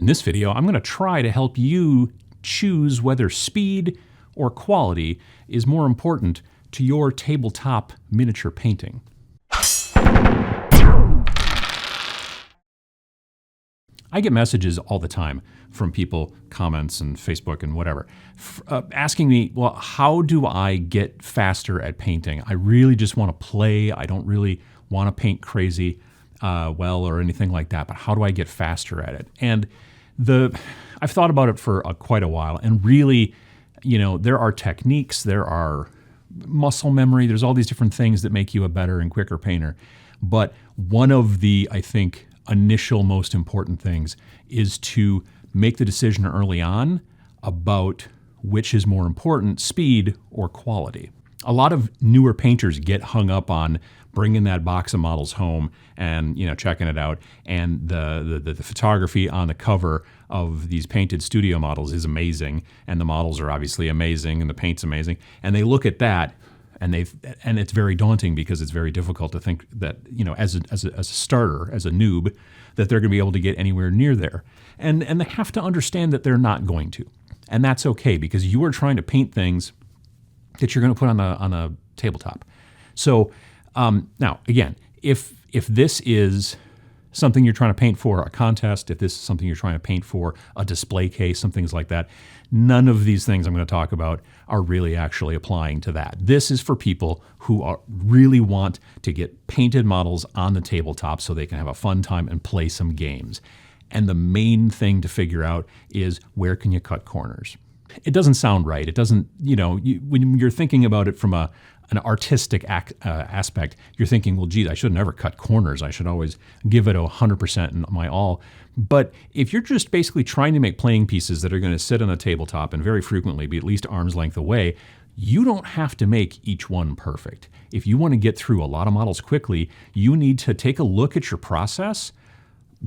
In this video, I'm going to try to help you choose whether speed or quality is more important to your tabletop miniature painting. I get messages all the time from people, comments and Facebook and whatever, asking me, well, how do I get faster at painting? I really just want to play. I don't really want to paint crazy well or anything like that, but how do I get faster at it? And I've thought about it for quite a while, and really, there are techniques, there are muscle memory, there's all these different things that make you a better and quicker painter. But one of the, I think, initial most important things is to make the decision early on about which is more important, speed or quality. A lot of newer painters get hung up on bringing that box of models home and checking it out, and the photography on the cover of these painted studio models is amazing, and the models are obviously amazing, and the paint's amazing, and they look at that and it's very daunting because it's very difficult to think that as a starter, as a noob, that they're going to be able to get anywhere near there, and they have to understand that they're not going to, and that's okay because you are trying to paint things that you're going to put on a tabletop. So now again, if this is something you're trying to paint for a contest, if this is something you're trying to paint for a display case, some things like that, none of these things I'm going to talk about are really actually applying to that. This is for people who really want to get painted models on the tabletop so they can have a fun time and play some games. And the main thing to figure out is, where can you cut corners? It doesn't sound right. It doesn't, when you're thinking about it from an artistic aspect, you're thinking, well, geez, I should never cut corners. I should always give it 100% in my all. But if you're just basically trying to make playing pieces that are going to sit on a tabletop and very frequently be at least arm's length away, you don't have to make each one perfect. If you want to get through a lot of models quickly, you need to take a look at your process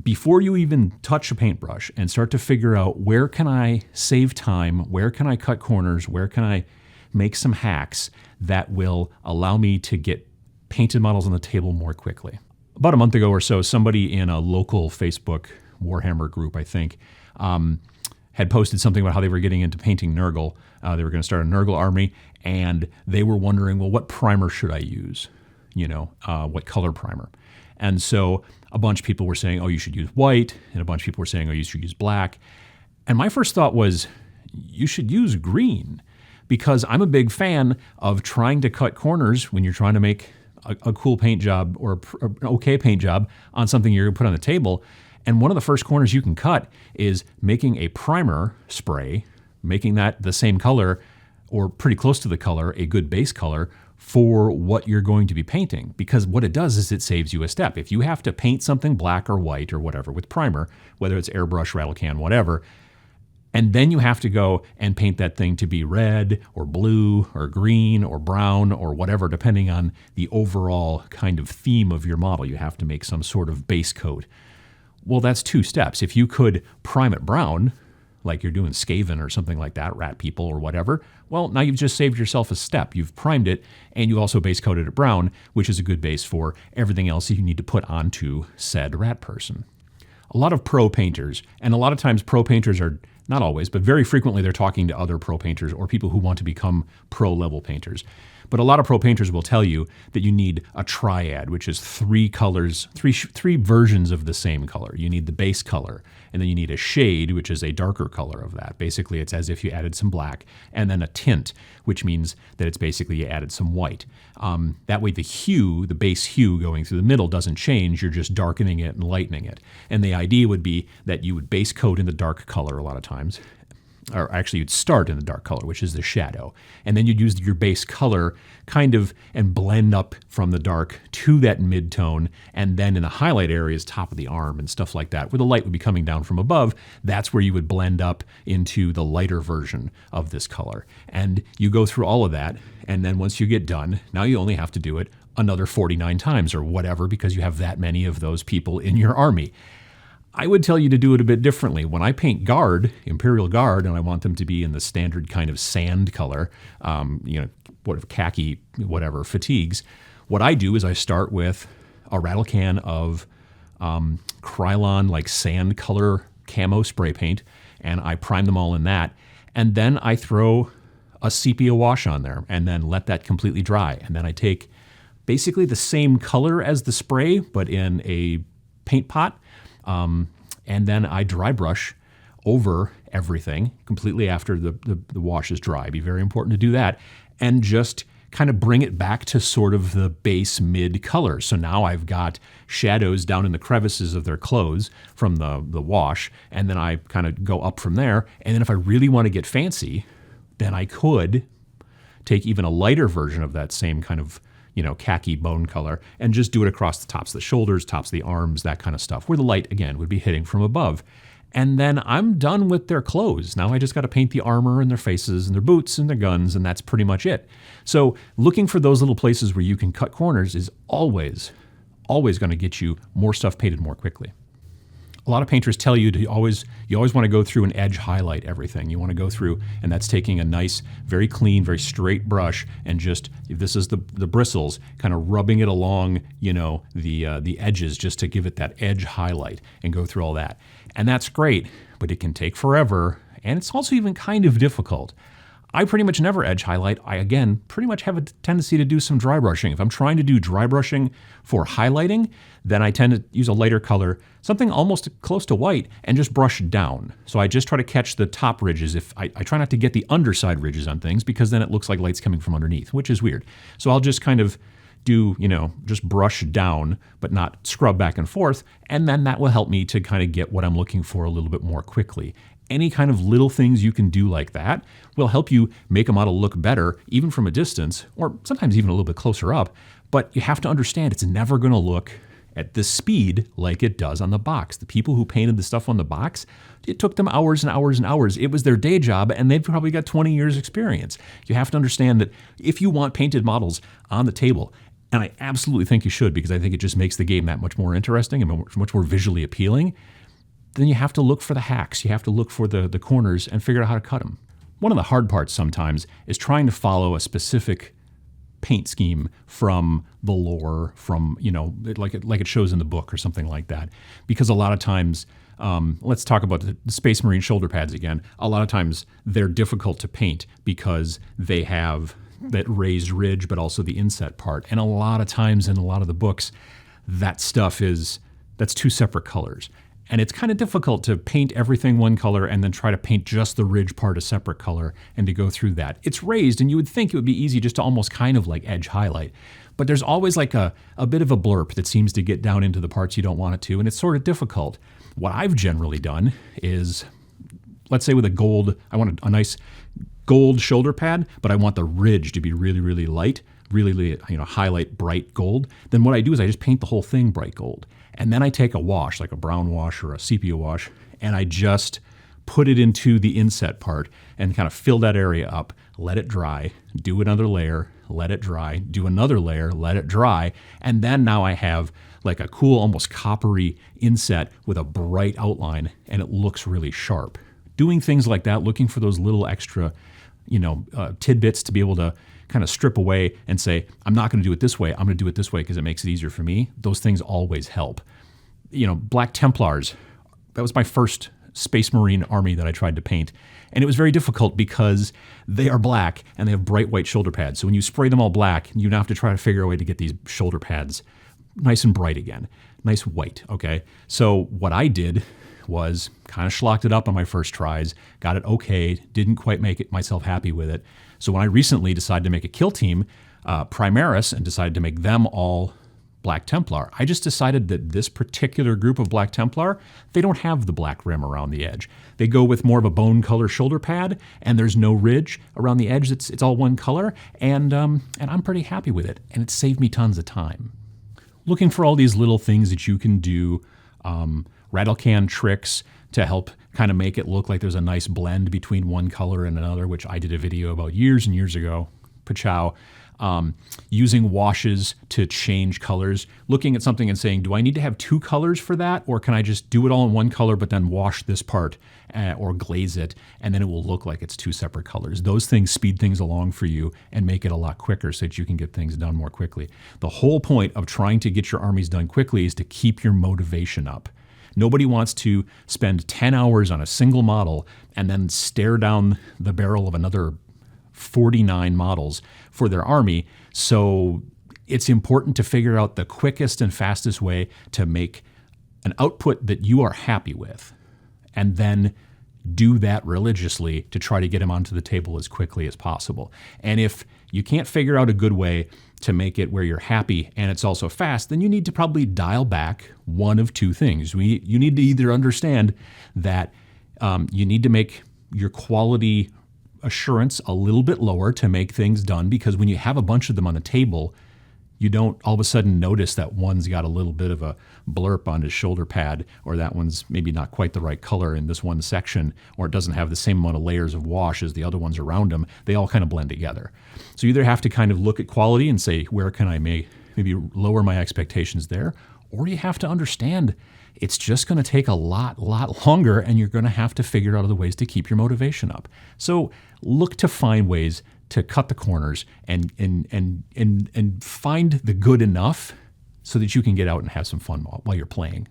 before you even touch a paintbrush and start to figure out, where can I save time? Where can I cut corners? Where can I make some hacks that will allow me to get painted models on the table more quickly? About a month ago or so, somebody in a local Facebook Warhammer group, I think, had posted something about how they were getting into painting Nurgle. They were going to start a Nurgle army, and they were wondering, well, what primer should I use? What color primer? And so a bunch of people were saying, oh, you should use white, and a bunch of people were saying, oh, you should use black. And my first thought was, you should use green, because I'm a big fan of trying to cut corners when you're trying to make a cool paint job or an okay paint job on something you're going to put on the table. And one of the first corners you can cut is making a primer spray, making that the same color or pretty close to the color, a good base color for what you're going to be painting. Because what it does is it saves you a step. If you have to paint something black or white or whatever with primer, whether it's airbrush, rattle can, whatever, and then you have to go and paint that thing to be red or blue or green or brown or whatever, depending on the overall kind of theme of your model. You have to make some sort of base coat. Well, that's two steps. If you could prime it brown, like you're doing Skaven or something like that, rat people or whatever, well, now you've just saved yourself a step. You've primed it, and you also base coated it brown, which is a good base for everything else you need to put onto said rat person. A lot of pro painters, and a lot of times pro painters are, not always, but very frequently they're talking to other pro painters or people who want to become pro level painters. But a lot of pro painters will tell you that you need a triad, which is three colors, three versions of the same color. You need the base color, and then you need a shade, which is a darker color of that. Basically, it's as if you added some black, and then a tint, which means that it's basically you added some white. That way the hue, the base hue going through the middle doesn't change, you're just darkening it and lightening it. And the idea would be that you would base coat in the dark color a lot of times, or actually you'd start in the dark color, which is the shadow. And then you'd use your base color kind of and blend up from the dark to that mid-tone. And then in the highlight areas, top of the arm and stuff like that, where the light would be coming down from above, that's where you would blend up into the lighter version of this color. And you go through all of that. And then once you get done, now you only have to do it another 49 times or whatever, because you have that many of those people in your army. I would tell you to do it a bit differently. When I paint Guard, Imperial Guard, and I want them to be in the standard kind of sand color, khaki, whatever, fatigues, what I do is I start with a rattle can of Krylon, like sand color camo spray paint, and I prime them all in that. And then I throw a sepia wash on there and then let that completely dry. And then I take basically the same color as the spray, but in a paint pot. And then I dry brush over everything completely after the wash is dry. It'd be very important to do that. And just kind of bring it back to sort of the base mid color. So now I've got shadows down in the crevices of their clothes from the wash, and then I kind of go up from there. And then if I really want to get fancy, then I could take even a lighter version of that same kind of, khaki bone color and just do it across the tops of the shoulders, tops of the arms, that kind of stuff, where the light, again, would be hitting from above. And then I'm done with their clothes. Now I just got to paint the armor and their faces and their boots and their guns, and that's pretty much it. So looking for those little places where you can cut corners is always going to get you more stuff painted more quickly. A lot of painters tell you you always want to go through and edge highlight everything. You want to go through, and that's taking a nice, very clean, very straight brush and just, if this is the bristles, kind of rubbing it along, the edges just to give it that edge highlight and go through all that. And that's great, but it can take forever, and it's also even kind of difficult. I pretty much never edge highlight. I, again, pretty much have a tendency to do some dry brushing. If I'm trying to do dry brushing for highlighting, then I tend to use a lighter color, something almost close to white, and just brush down. So I just try to catch the top ridges. If I try not to get the underside ridges on things, because then it looks like light's coming from underneath, which is weird. So I'll just kind of do, just brush down, but not scrub back and forth, and then that will help me to kind of get what I'm looking for a little bit more quickly. Any kind of little things you can do like that will help you make a model look better, even from a distance, or sometimes even a little bit closer up. But you have to understand it's never going to look at the speed like it does on the box. The people who painted the stuff on the box, it took them hours and hours and hours. It was their day job, and they've probably got 20 years experience. You have to understand that if you want painted models on the table, and I absolutely think you should, because I think it just makes the game that much more interesting and much more visually appealing, then you have to look for the hacks. You have to look for the corners and figure out how to cut them. One of the hard parts sometimes is trying to follow a specific paint scheme from the lore, from, like it shows in the book or something like that. Because a lot of times, let's talk about the Space Marine shoulder pads again. A lot of times they're difficult to paint because they have that raised ridge, but also the inset part. And a lot of times in a lot of the books, that stuff that's two separate colors. And it's kind of difficult to paint everything one color and then try to paint just the ridge part a separate color and to go through that. It's raised, and you would think it would be easy just to almost kind of like edge highlight. But there's always like a bit of a blurb that seems to get down into the parts you don't want it to, and it's sort of difficult. What I've generally done is, let's say with a gold, I want a nice gold shoulder pad, but I want the ridge to be really, really light, really, highlight bright gold. Then what I do is I just paint the whole thing bright gold. And then I take a wash, like a brown wash or a sepia wash, and I just put it into the inset part and kind of fill that area up, let it dry, do another layer, let it dry, do another layer, let it dry, and then now I have like a cool, almost coppery inset with a bright outline, and it looks really sharp. Doing things like that, looking for those little extra, tidbits to be able to kind of strip away and say, I'm not going to do it this way, I'm going to do it this way because it makes it easier for me. Those things always help. Black Templars, that was my first Space Marine army that I tried to paint. And it was very difficult because they are black and they have bright white shoulder pads. So when you spray them all black, you now have to try to figure a way to get these shoulder pads nice and bright again, nice white, okay? So what I did was kind of schlocked it up on my first tries, got it okay, didn't quite make it myself happy with it. So when I recently decided to make a kill team, Primaris, and decided to make them all Black Templar, I just decided that this particular group of Black Templar, they don't have the black rim around the edge. They go with more of a bone color shoulder pad, and there's no ridge around the edge. It's all one color, and I'm pretty happy with it, and it saved me tons of time. Looking for all these little things that you can do, rattle can tricks to help kind of make it look like there's a nice blend between one color and another, which I did a video about years and years ago. Pachow. Using washes to change colors, looking at something and saying, do I need to have two colors for that? Or can I just do it all in one color, but then wash this part or glaze it, and then it will look like it's two separate colors. Those things speed things along for you and make it a lot quicker so that you can get things done more quickly. The whole point of trying to get your armies done quickly is to keep your motivation up. Nobody wants to spend 10 hours on a single model and then stare down the barrel of another 49 models for their army. So it's important to figure out the quickest and fastest way to make an output that you are happy with, and then do that religiously to try to get them onto the table as quickly as possible. And if you can't figure out a good way to make it where you're happy and it's also fast, then you need to probably dial back one of two things. You need to either understand that you need to make your quality assurance a little bit lower to make things done, because when you have a bunch of them on the table, you don't all of a sudden notice that one's got a little bit of a blurb on his shoulder pad, or that one's maybe not quite the right color in this one section, or it doesn't have the same amount of layers of wash as the other ones around them. They all kind of blend together. So you either have to kind of look at quality and say, where can I maybe lower my expectations there? Or you have to understand it's just going to take a lot longer, and you're going to have to figure out other ways to keep your motivation up. So look to find ways to cut the corners and find the good enough so that you can get out and have some fun while you're playing.